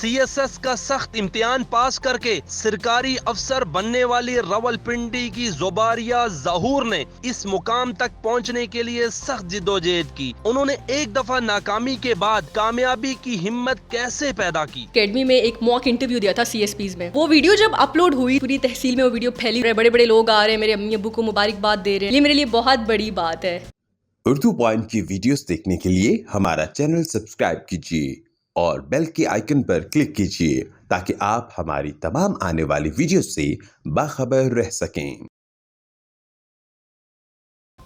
CSS کا سخت امتحان پاس کر کے سرکاری افسر بننے والی راولپنڈی کی زباریہ ظہور نے اس مقام تک پہنچنے کے لیے سخت جدوجہد کی. انہوں نے ایک دفعہ ناکامی کے بعد کامیابی کی ہمت کیسے پیدا کی؟ اکیڈمی میں ایک موک انٹرویو دیا تھا CSPs میں. وہ ویڈیو جب اپلوڈ ہوئی پوری تحصیل میں وہ ویڈیو پھیلی, بڑے بڑے لوگ آ رہے ہیں, میرے امی ابو کو مبارکباد دے رہے ہیں. یہ میرے لیے بہت بڑی بات ہے. اردو پوائنٹ کی ویڈیوز دیکھنے کے لیے ہمارا چینل سبسکرائب کیجیے اور بیل کے آئیکن پر کلک کیجیے تاکہ آپ ہماری تمام آنے والی ویڈیوز سے باخبر رہ سکیں.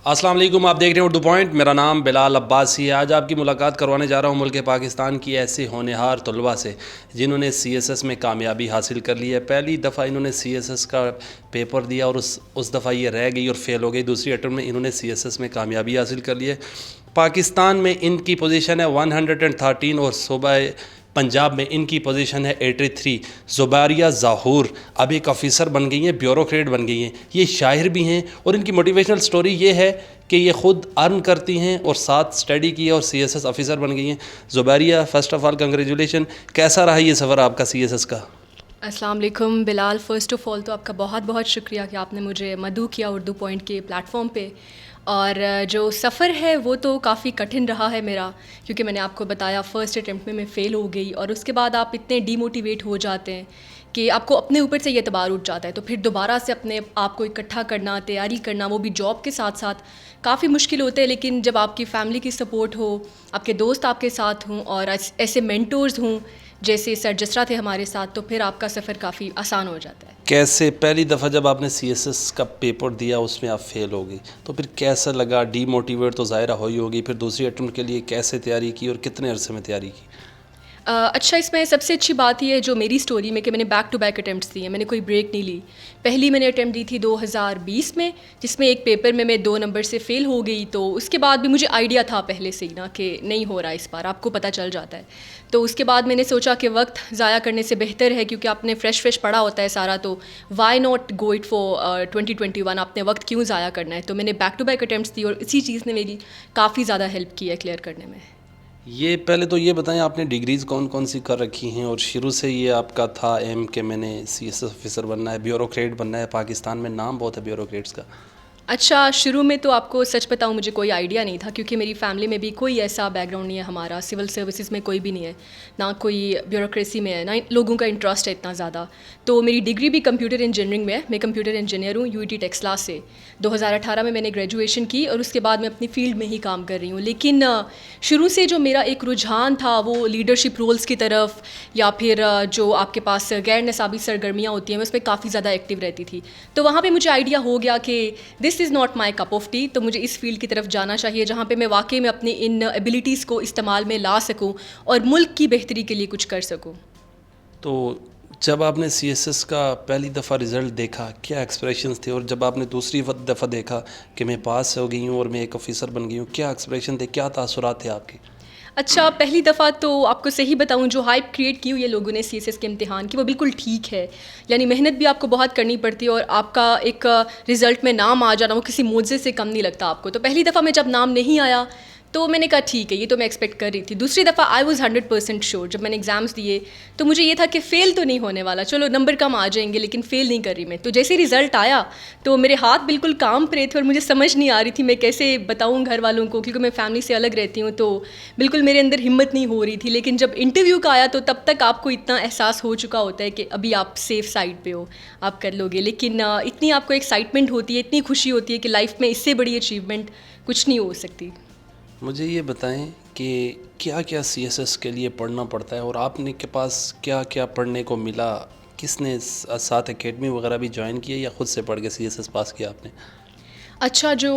السلام علیکم, آپ دیکھ رہے ہیں اردو پوائنٹ. میرا نام بلال عباسی ہے. آج آپ کی ملاقات کروانے جا رہا ہوں ملک پاکستان کی ایسے ہونہار طلباء سے جنہوں نے CSS میں کامیابی حاصل کر لی ہے. پہلی دفعہ انہوں نے CSS کا پیپر دیا اور اس دفعہ یہ رہ گئی اور فیل ہو گئی. دوسری اٹمپٹ میں انہوں نے CSS میں کامیابی حاصل کر لی ہے. پاکستان میں ان کی پوزیشن ہے 113 اور صوبہ پنجاب میں ان کی پوزیشن ہے 83. زباریہ ظہور اب ایک آفیسر بن گئی ہیں, بیوروکریٹ بن گئی ہیں. یہ شاعر بھی ہیں اور ان کی موٹیویشنل سٹوری یہ ہے کہ یہ خود ارن کرتی ہیں اور ساتھ اسٹڈی کی ہے اور CSS آفیسر بن گئی ہیں. زباریہ, فرسٹ آف آل کنگریچولیشن. کیسا رہا یہ سفر آپ کا CSS کا؟ السلام علیکم بلال. فرسٹ آف آل تو آپ کا بہت بہت شکریہ کہ آپ نے مجھے مدعو کیا اردو پوائنٹ کے پلیٹ فارم پہ. اور جو سفر ہے وہ تو کافی کٹھن رہا ہے میرا, کیونکہ میں نے آپ کو بتایا فرسٹ اٹیمپٹ میں فیل ہو گئی اور اس کے بعد آپ اتنے ڈی موٹیویٹ ہو جاتے ہیں کہ آپ کو اپنے اوپر سے یہ اعتبار اٹھ جاتا ہے. تو پھر دوبارہ سے اپنے آپ کو اکٹھا کرنا, تیاری کرنا, وہ بھی جاب کے ساتھ ساتھ کافی مشکل ہوتے ہیں. لیکن جب آپ کی فیملی کی سپورٹ ہو, آپ کے دوست آپ کے ساتھ ہوں اور ایسے مینٹورز ہوں جیسے سر جسرا تھے ہمارے ساتھ, تو پھر آپ کا سفر کافی آسان ہو جاتا ہے. کیسے پہلی دفعہ جب آپ نے CSS کا پیپر دیا اس میں آپ فیل ہو گئی تو پھر کیسا لگا؟ ڈی موٹیویٹ تو ظاہرہ ہوئی ہوگی. پھر دوسری اٹمپٹ کے لیے کیسے تیاری کی اور کتنے عرصے میں تیاری کی؟ اچھا, اس میں سب سے اچھی بات یہ ہے جو میری سٹوری میں کہ میں نے بیک ٹو بیک اٹیمپٹس دی ہیں, میں نے کوئی بریک نہیں لی. پہلی میں نے اٹیمپٹ دی تھی 2020 میں, جس میں ایک پیپر میں 2 نمبر سے فیل ہو گئی. تو اس کے بعد بھی مجھے آئیڈیا تھا پہلے سے ہی نا کہ نہیں ہو رہا اس بار, آپ کو پتہ چل جاتا ہے. تو اس کے بعد میں نے سوچا کہ وقت ضائع کرنے سے بہتر ہے, کیونکہ آپ نے فریش پڑھا ہوتا ہے سارا, تو why not go it for 2021, آپ نے وقت کیوں ضائع کرنا ہے. تو میں نے بیک ٹو بیک اٹیمپٹس دی اور اسی چیز نے میری کافی زیادہ ہیلپ کی ہے کلیئر کرنے میں. یہ پہلے تو یہ بتائیں آپ نے ڈگریز کون کون سی کر رکھی ہیں اور شروع سے یہ آپ کا تھا ایم کہ میں نے CSS آفیسر بننا ہے, بیوروکریٹ بننا ہے؟ پاکستان میں نام بہت ہے بیوروکریٹس کا. اچھا, شروع میں تو آپ کو سچ بتاؤں مجھے کوئی آئیڈیا نہیں تھا, کیونکہ میری فیملی میں بھی کوئی ایسا بیک گراؤنڈ نہیں ہے ہمارا. سول سروسز میں کوئی بھی نہیں ہے, نہ کوئی بیوروکریسی میں ہے, نہ لوگوں کا انٹرسٹ ہے اتنا زیادہ. تو میری ڈگری بھی کمپیوٹر انجینئرنگ میں ہے. میں کمپیوٹر انجینئر ہوں UET ٹیکسلا سے. 2018 میں نے گریجویشن کی اور اس کے بعد میں اپنی فیلڈ میں ہی کام کر رہی ہوں. لیکن شروع سے جو میرا ایک رجحان تھا وہ لیڈرشپ رولز کی طرف, یا پھر جو آپ کے پاس غیر نصابی سرگرمیاں ہوتی ہیں میں اس پہ کافی زیادہ ایکٹیو رہتی تھی. تو وہاں پہ مجھے آئیڈیا ہو گیا کہ this is not my cup of tea, تو مجھے اس فیلڈ کی طرف جانا چاہیے جہاں پہ میں واقعی میں اپنی ان ایبلٹیز کو استعمال میں لا سکوں اور ملک کی بہتری کے لیے کچھ کر سکوں. تو جب آپ نے CSS کا پہلی دفعہ رزلٹ دیکھا کیا ایکسپریشنز تھے, اور جب آپ نے دوسری دفعہ دیکھا کہ میں پاس ہو گئی ہوں اور میں ایک آفیسر بن گئی ہوں, کیا ایکسپریشن تھے, کیا تاثرات تھے آپ کے؟ اچھا, پہلی دفعہ تو آپ کو صحیح بتاؤں جو ہائپ کریٹ کی ہوئی ہے لوگوں نے CSS کے امتحان کی وہ بالکل ٹھیک ہے. یعنی محنت بھی آپ کو بہت کرنی پڑتی ہے اور آپ کا ایک رزلٹ میں نام آ جانا وہ کسی معجزے سے کم نہیں لگتا آپ کو. تو پہلی دفعہ میں جب نام نہیں آیا تو میں نے کہا ٹھیک ہے, یہ تو میں ایکسپیکٹ کر رہی تھی. دوسری دفعہ آئی واز 100% شیور. جب میں نے ایگزامس دیے تو مجھے یہ تھا کہ فیل تو نہیں ہونے والا, چلو نمبر کم آ جائیں گے لیکن فیل نہیں کر رہی میں. تو جیسے رزلٹ آیا تو میرے ہاتھ بالکل کام پڑے تھے اور مجھے سمجھ نہیں آ رہی تھی میں کیسے بتاؤں گھر والوں کو, کیونکہ میں فیملی سے الگ رہتی ہوں, تو بالکل میرے اندر ہمت نہیں ہو رہی تھی. لیکن جب انٹرویو کا آیا تو تب تک آپ کو اتنا احساس ہو چکا ہوتا ہے کہ ابھی آپ سیف سائڈ پہ ہو, آپ کر لو گے. لیکن اتنی آپ کو ایکسائٹمنٹ ہوتی ہے, اتنی خوشی ہوتی ہے کہ لائف میں اس سے بڑی اچیومنٹ کچھ نہیں ہو سکتی. مجھے یہ بتائیں کہ کیا کیا CSS کے لیے پڑھنا پڑتا ہے اور آپ نے کے پاس کیا کیا پڑھنے کو ملا؟ کس نے ساتھ اکیڈمی وغیرہ بھی جوائن کی ہے یا خود سے پڑھ کے CSS پاس کیا آپ نے؟ اچھا, جو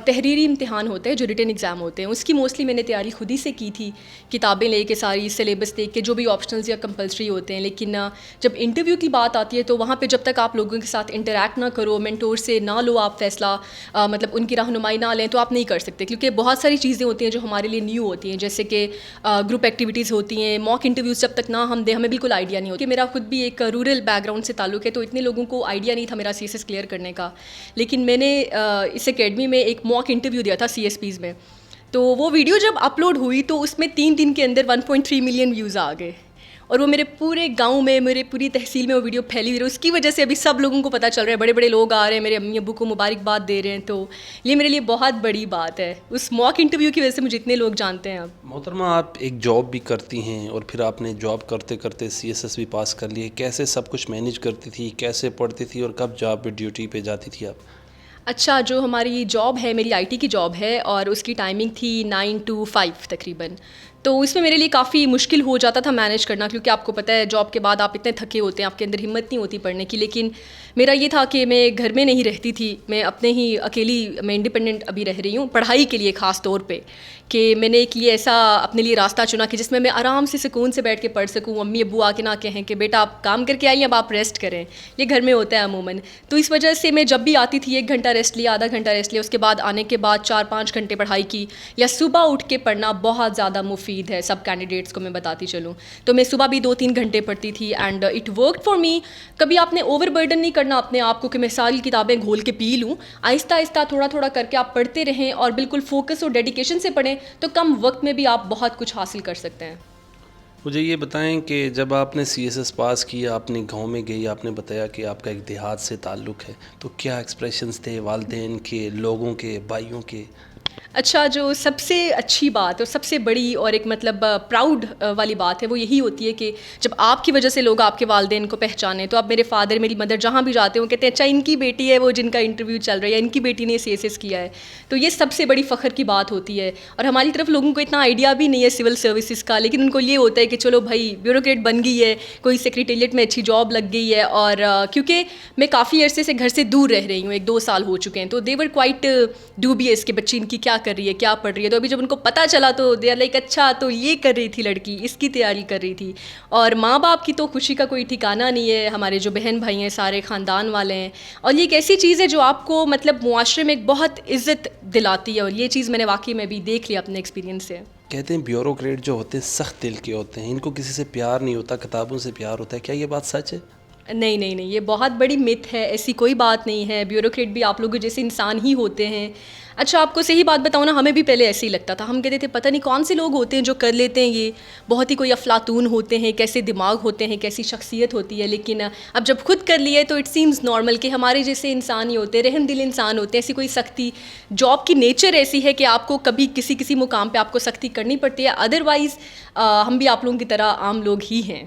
تحریری امتحان ہوتے ہیں, جو ریٹن ایگزام ہوتے ہیں, اس کی موسٹلی میں نے تیاری خود ہی سے کی تھی, کتابیں لے کے ساری سلیبس دیکھ کے, جو بھی آپشنلز یا کمپلسری ہوتے ہیں. لیکن جب انٹرویو کی بات آتی ہے تو وہاں پہ جب تک آپ لوگوں کے ساتھ انٹریکٹ نہ کرو, مینٹور سے نہ لو آپ فیصلہ, مطلب ان کی رہنمائی نہ لیں, تو آپ نہیں کر سکتے. کیونکہ بہت ساری چیزیں ہوتی ہیں جو ہمارے لیے نیو ہوتی ہیں, جیسے کہ گروپ ایکٹیویٹیز ہوتی ہیں, موک انٹرویوز جب تک نہ ہم دیں ہمیں بالکل آئیڈیا نہیں ہوتی. میرا خود بھی ایک رورل بیک گراؤنڈ سے تعلق ہے, تو اتنے لوگوں کو آئیڈیا نہیں تھا میرا CSS کلیئر کرنے کا. لیکن میں نے اس اکیڈمی میں ایک موک انٹرویو دیا تھا CSPs میں, تو وہ ویڈیو جب اپلوڈ ہوئی تو اس میں 3 دن کے اندر 1.3 ملین ویوز آ گئے. اور وہ میرے پورے گاؤں میں, میرے پوری تحصیل میں وہ ویڈیو پھیلی ہوئی ہے. اس کی وجہ سے ابھی سب لوگوں کو پتہ چل رہا ہے, بڑے بڑے لوگ آ رہے ہیں, میرے امی ابو کو مبارکباد دے رہے ہیں. تو یہ میرے لیے بہت بڑی بات ہے. اس موک انٹرویو کی وجہ سے مجھے اتنے لوگ جانتے ہیں اب. محترمہ, آپ ایک جاب بھی کرتی ہیں اور پھر آپ نے جاب کرتے کرتے CSS بھی پاس کر لیے. کیسے سب کچھ مینیج کرتی تھی, کیسے پڑھتی تھی, اور کب جاب پہ ڈیوٹی پہ جاتی تھی آپ؟ اچھا, جو ہماری جاب ہے, میری IT کی جاب ہے, اور اس کی ٹائمنگ تھی 9 to 5 تقریباً. تو اس میں میرے لیے کافی مشکل ہو جاتا تھا مینیج کرنا, کیونکہ آپ کو پتہ ہے جاب کے بعد آپ اتنے تھکے ہوتے ہیں, آپ کے اندر ہمت نہیں ہوتی پڑھنے کی. لیکن میرا یہ تھا کہ میں گھر میں نہیں رہتی تھی, میں اپنے ہی اکیلی, میں انڈیپینڈنٹ ابھی رہ رہی ہوں پڑھائی کے لیے خاص طور پہ, کہ میں نے ایک یہ ایسا اپنے لیے راستہ چنا کہ جس میں آرام سے سکون سے بیٹھ کے پڑھ سکوں. امی ابو آ کے نہ کہیں کہ بیٹا آپ کام کر کے آئیے, اب آپ ریسٹ کریں. یہ گھر میں ہوتا ہے عموماً. تو اس وجہ سے میں جب بھی آتی تھی 1 گھنٹہ ریسٹ لیا, آدھا گھنٹہ ریسٹ لیا, اس کے بعد آنے کے بعد 4-5 گھنٹے پڑھائی کی. یا صبح اٹھ کے پڑھنا بہت زیادہ مفید ہے سب کینڈیڈیٹس کو میں بتاتی چلوں. تو میں صبح بھی 2-3 گھنٹے پڑھتی تھی, and it worked for me. کبھی آپ نے اوور برڈن نہیں کرنا اپنے آپ کو کہ میں ساری کتابیں گھول کے پی لوں. آہستہ آہستہ تھوڑا تھوڑا کر کے آپ پڑھتے رہیں, اور بالکل فوکس اور ڈیڈیکیشن سے پڑھیں, تو کم وقت میں بھی آپ بہت کچھ حاصل کر سکتے ہیں. مجھے یہ بتائیں کہ جب آپ نے CSS پاس کیا, آپ نے گاؤں میں گئی, آپ نے بتایا کہ آپ کا ایک دیہات سے تعلق ہے, تو کیا ایکسپریشنز تھے والدین کے, لوگوں کے, بھائیوں کے؟ اچھا, جو سب سے اچھی بات اور سب سے بڑی اور ایک مطلب پراؤڈ والی بات ہے وہ یہی ہوتی ہے کہ جب آپ کی وجہ سے لوگ آپ کے والدین کو پہچانیں. تو اب میرے فادر, میری مدر جہاں بھی جاتے ہیں وہ کہتے ہیں اچھا ان کی بیٹی ہے وہ جن کا انٹرویو چل رہا ہے, یا ان کی بیٹی نے CSS کیا ہے. تو یہ سب سے بڑی فخر کی بات ہوتی ہے. اور ہماری طرف لوگوں کو اتنا آئیڈیا بھی نہیں ہے سول سروسز کا, لیکن ان کو یہ ہوتا ہے کہ چلو بھائی بیوروکریٹ بن گئی ہے, کوئی سیکریٹریٹ میں اچھی جاب لگ گئی ہے. اور کیونکہ میں کافی عرصے سے گھر سے دور رہ رہی ہوں, 1-2 سال ہو چکے ہیں, تو دے ور کوائٹ ڈوبیس کہ بچی ان کی کیا کر رہی ہے, کیا پڑھ رہی ہے. تو ابھی جب ان کو پتہ چلا تو دے آر لائک اچھا تو یہ کر رہی تھی لڑکی, اس کی تیاری کر رہی تھی. اور ماں باپ کی تو خوشی کا کوئی ٹھکانہ نہیں ہے. ہمارے جو بہن بھائی ہیں سارے خاندان والے ہیں, اور یہ ایک ایسی چیز ہے جو آپ کو مطلب معاشرے میں ایک بہت عزت دلاتی ہے, اور یہ چیز میں نے واقعی میں بھی دیکھ لیا اپنے ایکسپیرینس سے. کہتے ہیں بیوروکریٹ جو ہوتے ہیں سخت دل کے ہوتے ہیں, ان کو کسی سے پیار نہیں ہوتا, کتابوں سے پیار ہوتا ہے. کیا یہ بات سچ ہے؟ نہیں, یہ بہت بڑی مت ہے, ایسی کوئی بات نہیں ہے. بیوروکریٹ بھی آپ لوگوں جیسے انسان ہی ہوتے ہیں. اچھا, آپ کو صحیح بات بتاؤں نا, ہمیں بھی پہلے ایسے ہی لگتا تھا. ہم کہتے تھے پتہ نہیں کون سے لوگ ہوتے ہیں جو کر لیتے ہیں, یہ بہت ہی کوئی افلاطون ہوتے ہیں, کیسے دماغ ہوتے ہیں, کیسی شخصیت ہوتی ہے. لیکن اب جب خود کر لیے تو اٹ سیمز نارمل کہ ہمارے جیسے انسان ہی ہوتے ہیں, رحم دل انسان ہوتے ہیں. ایسی کوئی سختی, جاب کی نیچر ایسی ہے کہ آپ کو کبھی کسی مقام پہ آپ کو سختی کرنی پڑتی ہے. ادروائز ہم بھی آپ لوگوں کی طرح عام لوگ ہی ہیں.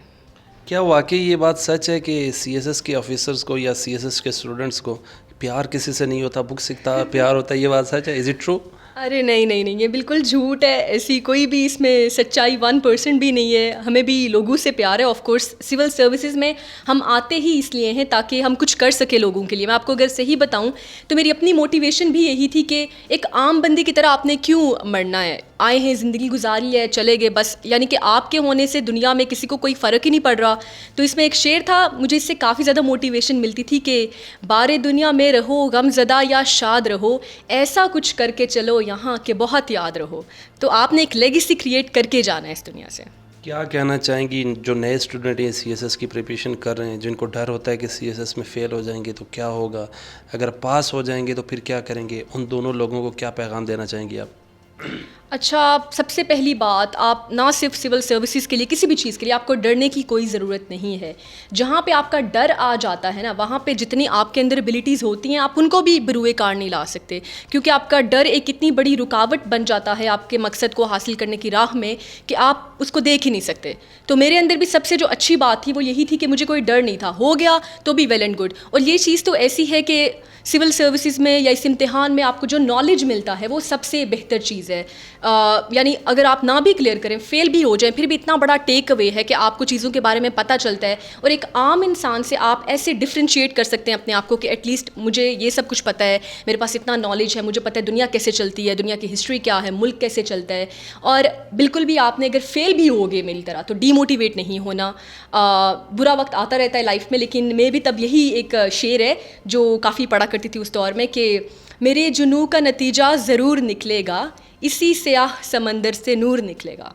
کیا واقعی یہ بات سچ ہے کہ CSS کے آفیسرز کو یا CSS کے اسٹوڈنٹس کو پیار کسی سے نہیں ہوتا, بک سکتا پیار ہوتا ہے؟ یہ بات سچ ہے؟ Is it true? ارے نہیں, یہ بالکل جھوٹ ہے. ایسی کوئی بھی اس میں سچائی 1% بھی نہیں ہے. ہمیں بھی لوگوں سے پیار ہے. آف کورس سول سروسز میں ہم آتے ہی اس لیے ہیں تاکہ ہم کچھ کر سکیں لوگوں کے لیے. میں آپ کو اگر صحیح بتاؤں تو میری اپنی موٹیویشن بھی یہی تھی کہ ایک عام بندے کی طرح آپ نے کیوں مرنا ہے, آئے ہیں زندگی گزاری ہے چلے گئے بس, یعنی کہ آپ کے ہونے سے دنیا میں کسی کو کوئی فرق ہی نہیں پڑ رہا. تو اس میں ایک شعر تھا, مجھے اس سے کافی زیادہ موٹیویشن ملتی تھی کہ بارے دنیا میں رہو غم زدہ یا شاد رہو, ایسا کچھ کر کے چلو یہاں کہ بہت یاد رہو. تو آپ نے ایک لیگیسی کریٹ کر کے جانا ہے اس دنیا سے. کیا کہنا چاہیں گی جو نئے اسٹوڈنٹ ہیں CSS کی پریپریشن کر رہے ہیں, جن کو ڈر ہوتا ہے کہ CSS میں فیل ہو جائیں گے تو کیا ہوگا, اگر پاس ہو جائیں گے تو پھر کیا کریں گے, ان دونوں لوگوں کو کیا پیغام دینا چاہیں گی آپ؟ اچھا, سب سے پہلی بات, آپ نہ صرف سول سروسز کے لیے, کسی بھی چیز کے لیے آپ کو ڈرنے کی کوئی ضرورت نہیں ہے. جہاں پہ آپ کا ڈر آ جاتا ہے نا, وہاں پہ جتنی آپ کے اندر ایبلٹیز ہوتی ہیں آپ ان کو بھی بروئے کار نہیں لا سکتے, کیونکہ آپ کا ڈر ایک اتنی بڑی رکاوٹ بن جاتا ہے آپ کے مقصد کو حاصل کرنے کی راہ میں کہ آپ اس کو دیکھ ہی نہیں سکتے. تو میرے اندر بھی سب سے جو اچھی بات تھی وہ یہی تھی کہ مجھے کوئی ڈر نہیں تھا, ہو گیا تو بھی ویل اینڈ گڈ. اور یہ چیز تو ایسی ہے کہ سول سروسز میں یا اس امتحان میں آپ کو جو نالج ملتا ہے وہ سب سے بہتر چیز ہے. یعنی اگر آپ نہ بھی کلیئر کریں, فیل بھی ہو جائیں, پھر بھی اتنا بڑا ٹیک اوے ہے کہ آپ کو چیزوں کے بارے میں پتہ چلتا ہے, اور ایک عام انسان سے آپ ایسے ڈفرینشیٹ کر سکتے ہیں اپنے آپ کو کہ ایٹ لیسٹ مجھے یہ سب کچھ پتہ ہے, میرے پاس اتنا نالج ہے, مجھے پتہ ہے دنیا کیسے چلتی ہے, دنیا کی ہسٹری کیا ہے, ملک کیسے چلتا ہے. اور بالکل بھی آپ نے اگر فیل بھی ہوگے میری طرح تو ڈی موٹیویٹ نہیں ہونا. برا وقت آتا رہتا ہے لائف میں, لیکن میں بھی تب یہی ایک شعر ہے جو کافی پڑھا کرتی تھی اس دور میں کہ میرے جنوں کا نتیجہ ضرور نکلے گا, اسی سیاہ سمندر سے نور نکلے گا.